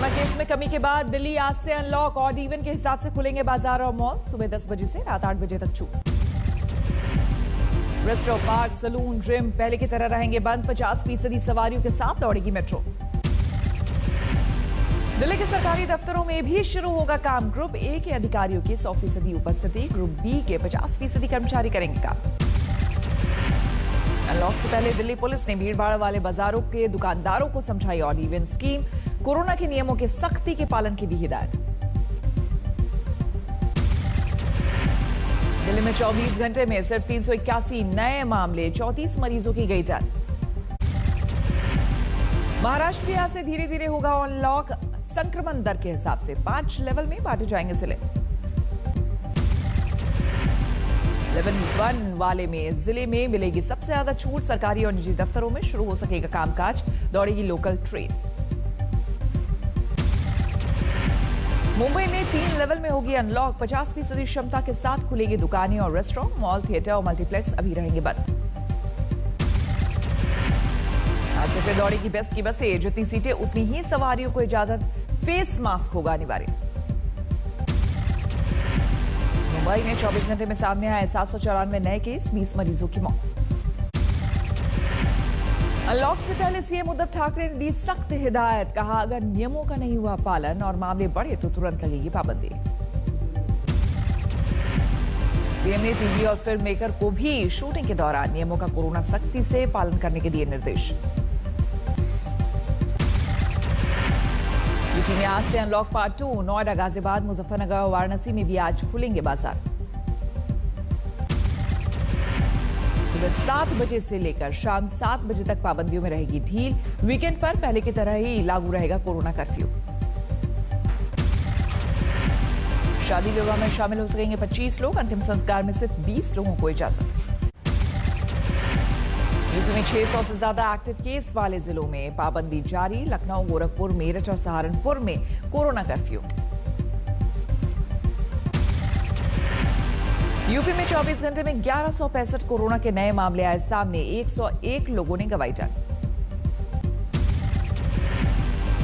Case में कमी के बाद दिल्ली आज से अनलॉक। ऑड इवन के हिसाब से खुलेंगे बाजार और मॉल। सुबह 10 बजे से रात 8 बजे तक छूट। रेस्टोरेंट, पार्क, सलून, जिम पहले की तरह रहेंगे बंद। 50% सवारियों के साथ दौड़ेगी मेट्रो। दिल्ली के सरकारी दफ्तरों में भी शुरू होगा काम। ग्रुप ए के अधिकारियों की 100% उपस्थिति, ग्रुप बी के 50% कर्मचारी करेंगे काम। अनलॉक से पहले दिल्ली पुलिस ने भीड़भाड़ वाले बाजारों के दुकानदारों को समझाई ऑड इवन स्कीम। कोरोना के नियमों के सख्ती के पालन की दी हिदायत। दिल्ली में 24 घंटे में सिर्फ 381 नए मामले, 34 मरीजों की गई जान। महाराष्ट्र भी आज से धीरे धीरे होगा अनलॉक। संक्रमण दर के हिसाब से 5 लेवल में बांटे जाएंगे जिले। लेवल 1 वाले में जिले में मिलेगी सबसे ज्यादा छूट। सरकारी और निजी दफ्तरों में शुरू हो सकेगा कामकाज, दौड़ेगी लोकल ट्रेन। मुंबई में 3 लेवल में होगी अनलॉक। 50% क्षमता के साथ खुलेगी दुकानें और रेस्टोरेंट। मॉल, थिएटर और मल्टीप्लेक्स अभी रहेंगे बंद। आज से फिर दौड़ेगी बेस्ट की बसें। जितनी सीटें उतनी ही सवारियों को इजाजत। फेस मास्क होगा अनिवार्य। मुंबई में 24 घंटे में सामने आए 794 नए केस, 20 मरीजों की मौत। अनलॉक से पहले सीएम उद्धव ठाकरे ने दी सख्त हिदायत। कहा अगर नियमों का नहीं हुआ पालन और मामले बढ़े तो तुरंत लगेगी पाबंदी। सीएम ने टीवी और फिल्म मेकर को भी शूटिंग के दौरान नियमों का कोरोना सख्ती से पालन करने के दिए निर्देश। यूपी में आज से अनलॉक पार्ट 2। नोएडा, गाजियाबाद, मुजफ्फरनगर और वाराणसी में भी आज खुलेंगे बाजार। सुबह 7 बजे से लेकर शाम 7 बजे तक पाबंदियों में रहेगी ढील। वीकेंड पर पहले की तरह ही लागू रहेगा कोरोना कर्फ्यू। शादी विवाह में शामिल हो सकेंगे 25 लोग। अंतिम संस्कार में सिर्फ 20 लोगों को इजाजत। यूपी में 600 से ज्यादा एक्टिव केस वाले जिलों में पाबंदी जारी। लखनऊ, गोरखपुर, मेरठ और सहारनपुर में कोरोना कर्फ्यू। यूपी में 24 घंटे में 1165 कोरोना के नए मामले आए सामने। 101 लोगों ने गंवाई जान।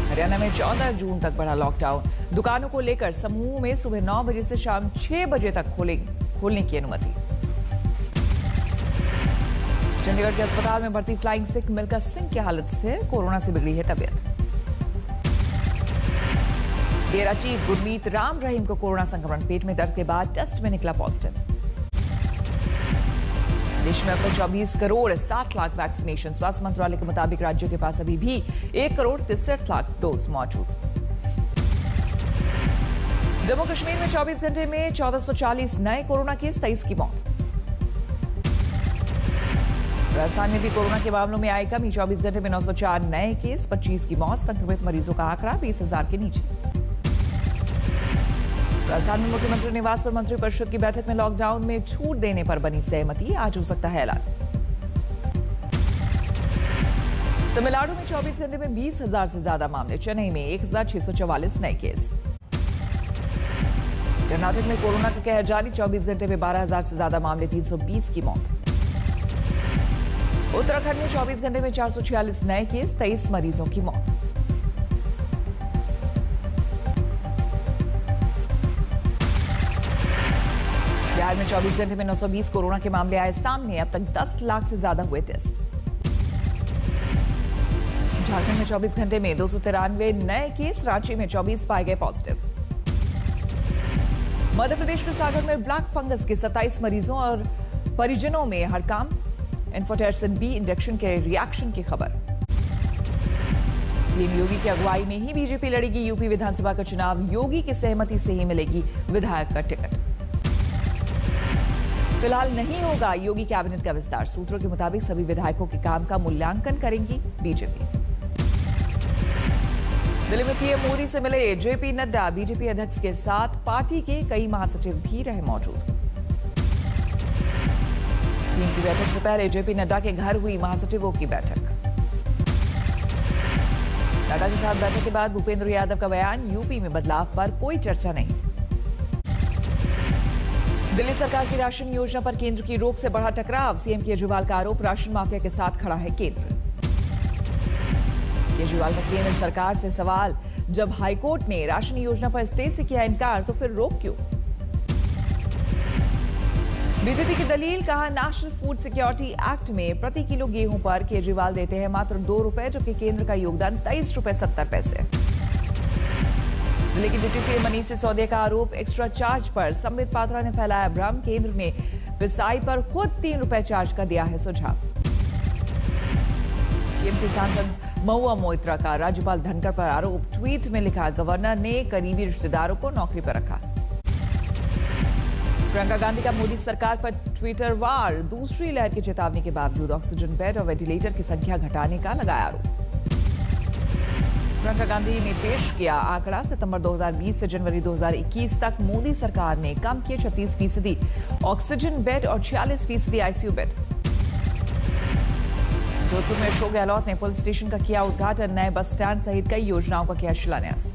हरियाणा में 14 जून तक बढ़ा लॉकडाउन। दुकानों को लेकर समूह में सुबह 9 बजे से शाम 6 बजे तक खोलने की अनुमति। चंडीगढ़ के अस्पताल में भर्ती फ्लाइंग सिख मिल्खा सिंह की हालत स्थिर। कोरोना से बिगड़ी है तबीयत। डेरा चीफ गुरमीत राम रहीम को कोरोना संक्रमण। पेट में दर्द के बाद टेस्ट में निकला पॉजिटिव। देश में अब तक 24 करोड़ 60 लाख वैक्सीनेशन। स्वास्थ्य मंत्रालय के मुताबिक राज्यों के पास अभी भी 1 करोड़ 63 लाख डोज मौजूद। जम्मू कश्मीर में 24 घंटे में 1440 नए कोरोना केस, 23 की मौत। राजस्थान में भी कोरोना के मामलों में आई कमी। 24 घंटे में 904 नए केस, 25 की मौत। संक्रमित मरीजों का आंकड़ा 20,000 के नीचे। राजस्थान में मुख्यमंत्री निवास पर मंत्रिपरिषद की बैठक में लॉकडाउन में छूट देने पर बनी सहमति। आज हो सकता है ऐलान। तमिलनाडु में 24 घंटे में 20,000 से ज्यादा मामले। चेन्नई में 1,644 नए केस। कर्नाटक में कोरोना का कहर जारी। 24 घंटे में 12,000 से ज्यादा मामले, 320 की मौत। उत्तराखंड में 24 घंटे में 446 नए केस, 23 मरीजों की मौत। बिहार में 24 घंटे में 920 कोरोना के मामले आए सामने। अब तक 10 लाख से ज्यादा हुए टेस्ट। झारखंड में 24 घंटे में 293 नए केस। रांची में 24 पाए गए पॉजिटिव। मध्य प्रदेश के सागर में ब्लैक फंगस के 27 मरीजों और परिजनों में हड़कांप। इन्फोटेरसिन बी इंजेक्शन के रिएक्शन की खबर। सीएम योगी की अगुवाई में ही बीजेपी लड़ेगी यूपी विधानसभा का चुनाव। योगी की सहमति से ही मिलेगी विधायक का टिकट। फिलहाल नहीं होगा योगी कैबिनेट का विस्तार। सूत्रों के मुताबिक सभी विधायकों के काम का मूल्यांकन करेंगी बीजेपी। दिल्ली में पीएम मोदी से मिले जेपी नड्डा। बीजेपी अध्यक्ष के साथ पार्टी के कई महासचिव भी रहे मौजूद। टीम की बैठक से पहले जेपी नड्डा के घर हुई महासचिवों की बैठक। नड्डा के साथ बैठक के बाद भूपेंद्र यादव का बयान। यूपी में बदलाव पर कोई चर्चा नहीं। दिल्ली सरकार की राशन योजना पर केंद्र की रोक से बढ़ा टकराव। सीएम केजरीवाल का आरोप, राशन माफिया के साथ खड़ा है केंद्र। केजरीवाल का केंद्र सरकार से सवाल, जब हाईकोर्ट ने राशन योजना पर स्टे से किया इनकार तो फिर रोक क्यों? बीजेपी की दलील, कहा नेशनल फूड सिक्योरिटी एक्ट में प्रति किलो गेहूं पर केजरीवाल देते हैं मात्र 2 रुपए, जबकि केंद्र का योगदान 23 रुपए 70 पैसे। दिल्ली की डिप्टी सीएम मनीष सिसोदिया का आरोप, एक्स्ट्रा चार्ज पर संबित पात्रा ने फैलाया भ्रम, केंद्र ने पिसाई पर खुद 3 रुपए चार्ज का दिया है सुझाव। टीएमसी सांसद महुआ मोइत्रा का राज्यपाल धनखड़ पर आरोप, ट्वीट में लिखा, गवर्नर ने करीबी रिश्तेदारों को नौकरी पर रखा। प्रियंका गांधी का मोदी सरकार पर ट्विटर वार, दूसरी लहर की चेतावनी के बावजूद ऑक्सीजन बेड और वेंटिलेटर की संख्या घटाने का लगाया आरोप। प्रियंका गांधी ने पेश किया आंकड़ा, सितंबर 2020 से जनवरी 2021 तक मोदी सरकार ने कम किए 36% ऑक्सीजन बेड और 46% आईसीयू बेड। जोधपुर में अशोक गहलोत ने पुलिस स्टेशन का किया उद्घाटन, नए बस स्टैंड सहित कई योजनाओं का किया शिलान्यास।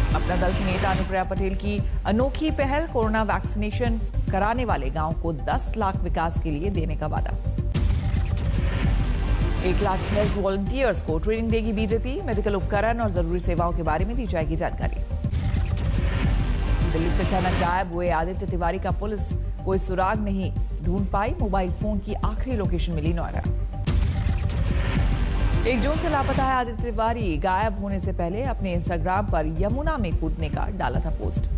अपना दल की नेता अनुप्रिया पटेल की अनोखी पहल, कोरोना वैक्सीनेशन कराने वाले गांव को 10 लाख विकास के लिए देने का वादा। 1 लाख हेल्थ वॉलंटियर्स को ट्रेनिंग देगी बीजेपी, मेडिकल उपकरण और जरूरी सेवाओं के बारे में दी जाएगी जानकारी। दिल्ली से अचानक गायब हुए आदित्य तिवारी का पुलिस कोई सुराग नहीं ढूंढ पाई, मोबाइल फोन की आखिरी लोकेशन मिली नोएडा। 1 जून से लापता है आदित्य तिवारी, गायब होने से पहले अपने इंस्टाग्राम पर यमुना में कूदने का डाला था पोस्ट।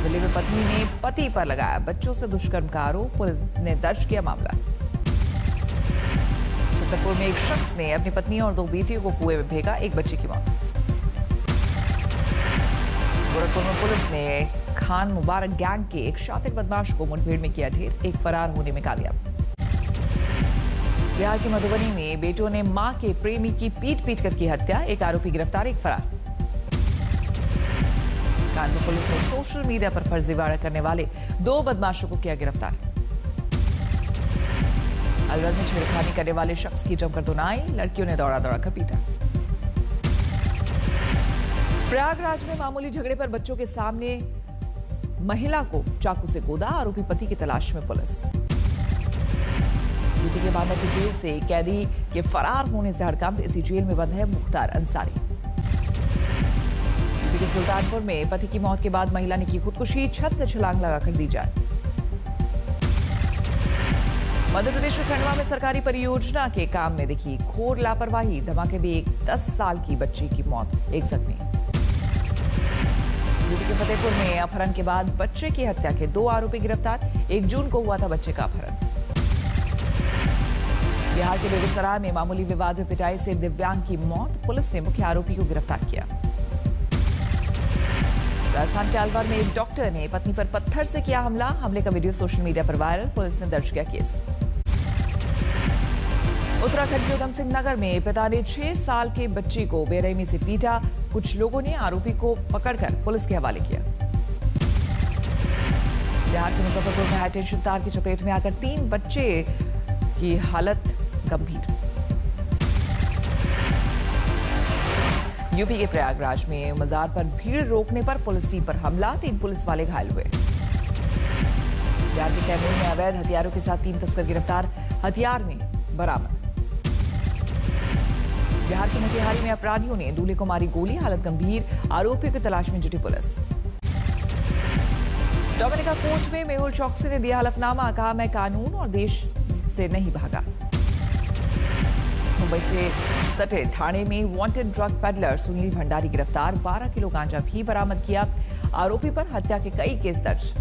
दिल्ली में पत्नी ने पति पर लगाया बच्चों से दुष्कर्म का आरोप, पुलिस ने दर्ज किया मामला। छतरपुर में एक शख्स ने अपनी पत्नी और 2 बेटियों को कुएं में फेंका, 1 बच्चे की मौत। गोरखपुर में पुलिस ने खान मुबारक गैंग के एक शातिर बदमाश को मुठभेड़ में किया ढेर, 1 फरार होने में कामयाब। बिहार के मधुबनी में बेटों ने मां के प्रेमी की पीट कर की हत्या, 1 आरोपी गिरफ्तार, 1 फरार। कानपुर पुलिस ने सोशल मीडिया पर फर्जीवाड़ा करने वाले 2 बदमाशों को किया गिरफ्तार। अलवर में छेड़खानी करने वाले शख्स की जमकर धुनाई, लड़कियों ने दौड़ा कर पीटा। प्रयागराज में मामूली झगड़े पर बच्चों के सामने महिला को चाकू से गोदा, आरोपी पति की तलाश में पुलिस। यूपी के बांदा की जेल से कैदी के फरार होने से हड़कंप, इसी जेल में बंद है मुख्तार अंसारी। यूपी के सुल्तानपुर में पति की मौत के बाद महिला ने की खुदकुशी, छत से छलांग लगाकर दी जान। मध्य प्रदेश के खंडवा में सरकारी परियोजना के काम में दिखी घोर लापरवाही, धमाके में एक 10 साल की बच्ची की मौत, 1 जख्मी। यूपी के फतेहपुर में अपहरण के बाद बच्चे की हत्या के 2 आरोपी गिरफ्तार, 1 जून को हुआ था बच्चे का अपहरण। बिहार के बेगूसराय में मामूली विवाद में पिटाई से दिव्यांग की मौत, पुलिस ने मुख्य आरोपी को गिरफ्तार किया। राजस्थान के अलवर में एक डॉक्टर ने पत्नी पर पत्थर से किया हमला, हमले का वीडियो सोशल मीडिया पर वायरल, पुलिस ने दर्ज किया केस। उत्तराखंड के उधम सिंह नगर में पिता ने 6 साल के बच्चे को बेरहमी से पीटा, कुछ लोगों ने आरोपी को पकड़कर पुलिस के हवाले किया। बिहार के मुजफ्फरपुर में हाईटेंशन तार की चपेट में आकर 3 बच्चे की हालत गंभीर। यूपी के प्रयागराज में मजार पर भीड़ रोकने पर पुलिस टीम पर हमला, 3 पुलिस वाले घायल हुए। बिहार के कैमूर में अवैध हथियारों के साथ 3 तस्कर गिरफ्तार, हथियार में बरामद। बिहार के मोतिहारी में अपराधियों ने दूल्हे को मारी गोली, हालत गंभीर, आरोपियों की तलाश में जुटी पुलिस। डोमिनिका कोर्ट में मेहुल चौकसी ने दिया हलफनामा, कहा मैं कानून और देश से नहीं भागा। मुंबई से सटे ठाणे में wanted drug peddler Sunil Bhandari गिरफ्तार, 12 किलो गांजा भी बरामद किया, आरोपी पर हत्या के कई केस दर्ज।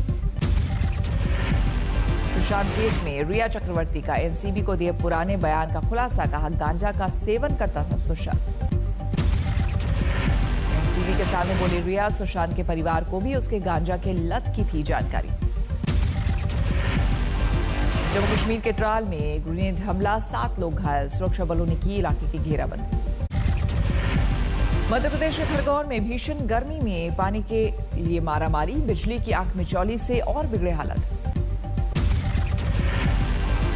सुशांत केस में रिया चक्रवर्ती का एनसीबी को दिए पुराने बयान का खुलासा, कहा गांजा का सेवन करता था सुशांत। एनसीबी के सामने बोली रिया, सुशांत के परिवार को भी उसके गांजा के लत की थी जानकारी। जम्मू कश्मीर के ट्राल में ग्रेनेड हमला, 7 लोग घायल, सुरक्षा बलों ने की इलाके की घेराबंदी। मध्य प्रदेश के खरगोन में भीषण गर्मी में पानी के लिए मारामारी, बिजली की आंख में चौली से और बिगड़े हालत।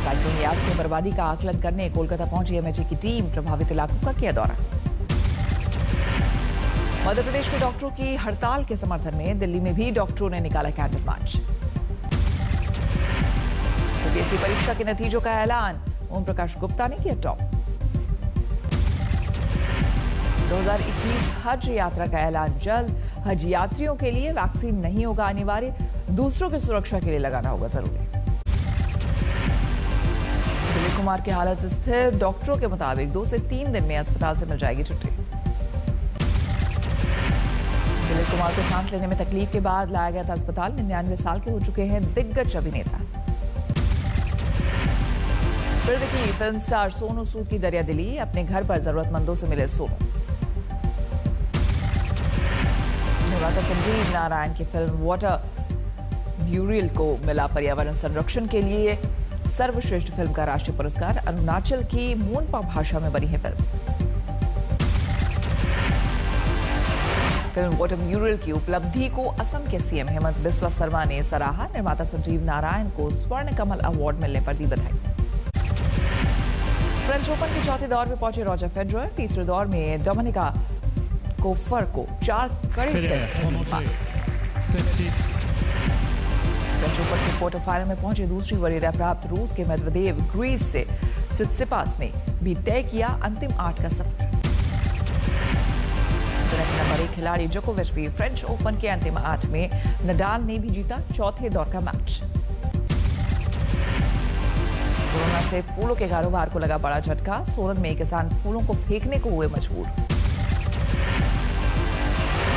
साइक्लोन यास से बर्बादी का आकलन करने कोलकाता पहुंची एमएचए की टीम, प्रभावित इलाकों का किया दौरा। मध्य प्रदेश के डॉक्टरों की हड़ताल के समर्थन में दिल्ली में भी डॉक्टरों ने निकाला कैंडल मार्च। यूपीएससी परीक्षा के नतीजों का ऐलान, ओम प्रकाश गुप्ता ने किया टॉप। 2021 हज यात्रा का ऐलान जल्द। हज यात्रियों के लिए वैक्सीन नहीं होगा अनिवार्य, दूसरों की सुरक्षा के लिए लगाना होगा जरूरी। दिलीप कुमार की हालत स्थिर, डॉक्टरों के मुताबिक 2 से 3 दिन में अस्पताल से मिल जाएगी छुट्टी। दिलीप कुमार को सांस लेने में तकलीफ के बाद लाया गया था अस्पताल। 99 साल के हो चुके हैं दिग्गज अभिनेता। फिर देखिए फिल्म स्टार सोनू सूद की दरियादिली, अपने घर पर जरूरतमंदों से मिले सोनू। निर्माता संजीव नारायण की फिल्म वाटर म्यूरियल को मिला पर्यावरण संरक्षण के लिए सर्वश्रेष्ठ फिल्म का राष्ट्रीय पुरस्कार। अरुणाचल की मोनपा भाषा में बनी है फिल्म वाटर म्यूरियल की उपलब्धि को असम के सीएम हेमंत बिस्वा शर्मा ने सराहा। निर्माता संजीव नारायण को स्वर्ण कमल अवार्ड मिलने पर दी बधाई। फ्रेंच ओपन के चौथे दौर में पहुंचे रॉजर फेडरर। तीसरे दौर में डोमिनिका कोफर को 4 कड़े सेट। फ्रेंच ओपन के क्वार्टर फाइनल में पहुंचे दूसरी वरीयता प्राप्त रूस के मेदवेदेव, ग्रीस से सित्सिपास ने भी तय किया अंतिम 8 का सफर। नंबर 1 खिलाड़ी जोकोविच भी फ्रेंच ओपन के अंतिम 8 में, नडाल ने भी जीता चौथे दौर का मैच। कोरोना से फूलों के कारोबार को लगा बड़ा झटका। सोलन में किसान फूलों को फेंकने को हुए मजबूर।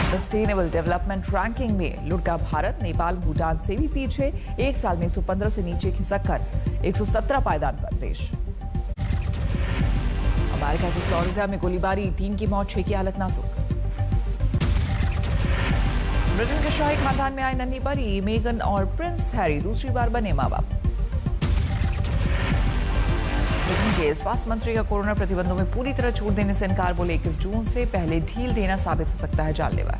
सस्टेनेबल डेवलपमेंट रैंकिंग में लुढ़का भारत, नेपाल भूटान से भी पीछे। 1 साल में 115 से नीचे खिसककर 117 पायदान पर देश। अमेरिका की फ्लोरिडा में गोलीबारी, 3 की मौत, 6 की हालत नाजुक। ब्रिटेन के शाही खानदान में आई नन्ही परी, मेगन और प्रिंस हैरी दूसरी बार बने मां बाप। ब्रिटेन के स्वास्थ्य मंत्री का कोरोना प्रतिबंधों में पूरी तरह छूट देने से इनकार, बोले 21 जून से पहले ढील देना साबित हो सकता है जानलेवा।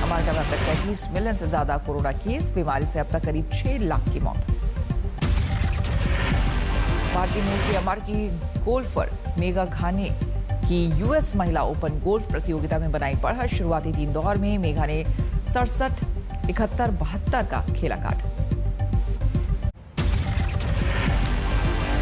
अमेरिका में अब तक 35 मिलियन से ज्यादा कोरोना केस, बीमारी से अब तक करीब 6 लाख की मौत। भारतीय मूल की अमेरिकी गोल्फर मेगा घानी की यूएस महिला ओपन गोल्फ प्रतियोगिता में बनाई बढ़त। शुरुआती 3 दौर में मेघा ने 67, 71, 72 का खेला काट।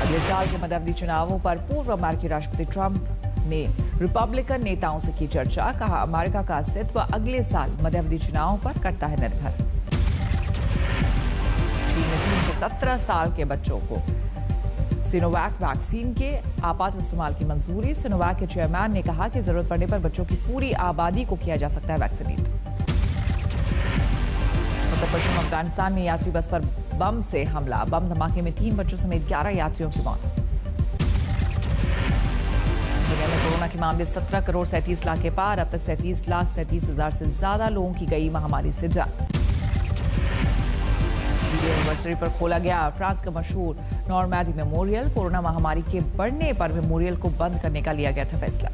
अगले साल के मध्यावधि चुनावों पर पूर्व अमेरिकी राष्ट्रपति ट्रंप ने रिपब्लिकन नेताओं से की चर्चा। कहा अमेरिका का अस्तित्व अगले साल मध्यावधि चुनावों पर करता है निर्भर। चीन में 3 से 17 साल के बच्चों को सिनोवैक वैक्सीन के आपात इस्तेमाल की मंजूरी। सिनोवैक के चेयरमैन ने कहा कि जरूरत पड़ने पर बच्चों की पूरी आबादी को किया जा सकता है वैक्सीनेट। उत्तर पश्चिम अफगानिस्तान में यात्री बस पर बम से हमला, बम धमाके में 3 बच्चों समेत 11 यात्रियों की मौत। दुनिया में कोरोना के मामले 17 करोड़ 37 लाख के पार। अब तक 37,37,000 से ज्यादा लोगों की गई महामारी से जान। एनिवर्सरी पर खोला गया फ्रांस का मशहूर नॉर्मैंडी मेमोरियल। कोरोना महामारी के बढ़ने पर मेमोरियल को बंद करने का लिया गया था फैसला।